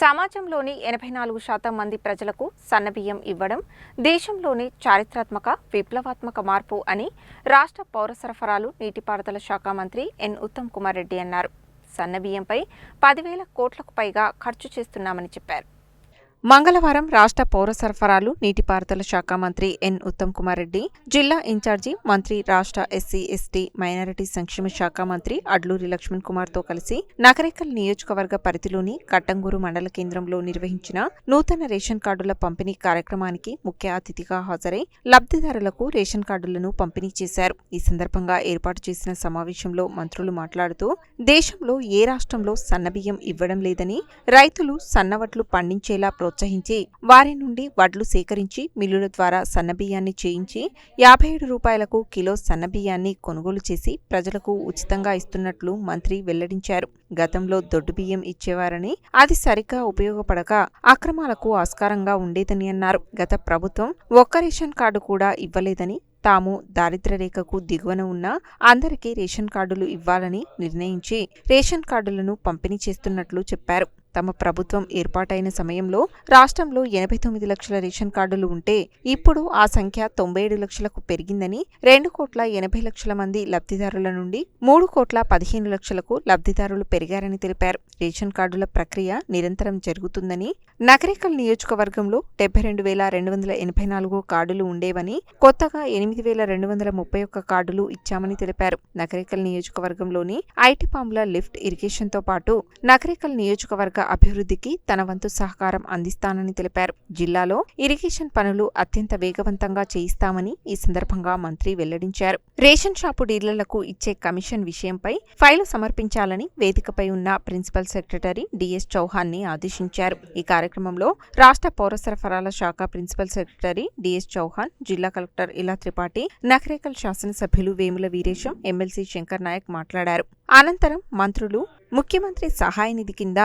సమాజంలోని 84% మంది ప్రజలకు సన్నబియ్యం ఇవ్వడం దేశంలోని చారిత్రాత్మక విప్లవాత్మక మార్పు అని రాష్ట్ర పౌర సరఫరాలు నీటిపారుదల శాఖ మంత్రి ఎన్ ఉత్తమ్ కుమార్ రెడ్డి అన్నారు. సన్నబియ్యంపై 10,000 కోట్లకు పైగా ఖర్చు చేస్తున్నామని చెప్పారు. మంగళవారం రాష్ట్ర పౌర సరఫరాలు నీటిపారుదల శాఖ మంత్రి ఎన్ ఉత్తమ్ కుమార్ రెడ్డి, జిల్లా ఇన్ఛార్జి మంత్రి, రాష్ట్ర ఎస్సీ ఎస్టీ మైనారిటీ సంక్షేమ శాఖ మంత్రి అడ్లూరి లక్ష్మణ్ కుమార్తో కలిసి నకరేకల్ నియోజకవర్గ పరిధిలోని కట్టంగూరు మండల కేంద్రంలో నిర్వహించిన నూతన రేషన్ కార్డుల పంపిణీ కార్యక్రమానికి ముఖ్య అతిథిగా హాజరై లబ్ధిదారులకు రేషన్ కార్డులను పంపిణీ చేశారు. ఈ సందర్భంగా ఏర్పాటు చేసిన సమావేశంలో మంత్రులు మాట్లాడుతూ, దేశంలో ఏ రాష్ట్రంలో సన్నబియ్యం ఇవ్వడం లేదని, రైతులు సన్నవడ్లు పండించేలా ప్రోత్సహించి వారి నుండి వడ్లు సేకరించి మిల్లుల ద్వారా సన్నబియ్యాన్ని చేయించి 57 రూపాయలకు కిలో సన్నబియ్యాన్ని కొనుగోలు చేసి ప్రజలకు ఉచితంగా ఇస్తున్నట్లు మంత్రి వెల్లడించారు. గతంలో దొడ్డు బియ్యం ఇచ్చేవారని, అది సరిగ్గా ఉపయోగపడక అక్రమాలకు ఆస్కారంగా ఉండేదని అన్నారు. గత ప్రభుత్వం ఒక్క రేషన్ కార్డు కూడా ఇవ్వలేదని, తాము దారిద్ర్య రేఖకు దిగువన ఉన్న అందరికీ రేషన్ కార్డులు ఇవ్వాలని నిర్ణయించి రేషన్ కార్డులను పంపిణీ చేస్తున్నట్లు చెప్పారు. తమ ప్రభుత్వం ఏర్పాటైన సమయంలో రాష్ట్రంలో 89 లక్షల రేషన్ కార్డులు ఉంటే ఇప్పుడు ఆ సంఖ్య 97 లక్షలకు పెరిగిందని, 2,80,00,000 మంది లబ్ధిదారుల నుండి 3,15 లక్షలకు లబ్ధిదారులు పెరిగారని తెలిపారు. రేషన్ కార్డుల ప్రక్రియ నిరంతరం జరుగుతుందని, నకరేకల్ నియోజకవర్గంలో 72,284 కార్డులు ఉండేవని, కొత్తగా 8,231 కార్డులు ఇచ్చామని తెలిపారు. నకరేకల్ నియోజకవర్గంలోని ఐటిపాముల లిఫ్ట్ ఇరిగేషన్తో పాటు నకరేకల్ నియోజకవర్గ అభివృద్ధికి తన వంతు సహకారం అందిస్తానని తెలిపారు. జిల్లాలో ఇరిగేషన్ పనులు అత్యంత వేగవంతంగా చేయిస్తామని ఈ సందర్భంగా మంత్రి వెల్లడించారు. రేషన్ షాపు డీలర్లకు ఇచ్చే కమిషన్ విషయంపై ఫైలు సమర్పించాలని వేదికపై ఉన్న ప్రిన్సిపల్ సెక్రటరీ డిఎస్ చౌహాన్ ని ఆదేశించారు. ఈ కార్యక్రమంలో రాష్ట్ర పౌర సరఫరాల శాఖ ప్రిన్సిపల్ సెక్రటరీ డిఎస్ చౌహాన్, జిల్లా కలెక్టర్ ఇలా త్రిపాఠి, నకరేకల్ శాసనసభ్యులు వేముల వీరేశం, ఎమ్మెల్సీ శంకర్ నాయక్ మాట్లాడారు. అనంతరం మంత్రులు ముఖ్యమంత్రి సహాయ నిధి కింద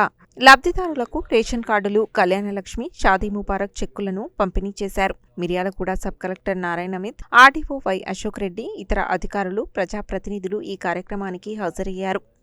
లబ్ధిదారులకు రేషన్ కార్డులు, కళ్యాణలక్ష్మి, షాదీ ముబారక్ చెక్కులను పంపిణీ చేశారు. Miryalaguda sub collector Narayana Amit, RDO why Ashok Reddy, ఇతర అధికారులు, ప్రజాప్రతినిధులు ఈ కార్యక్రమానికి హాజరయ్యారు.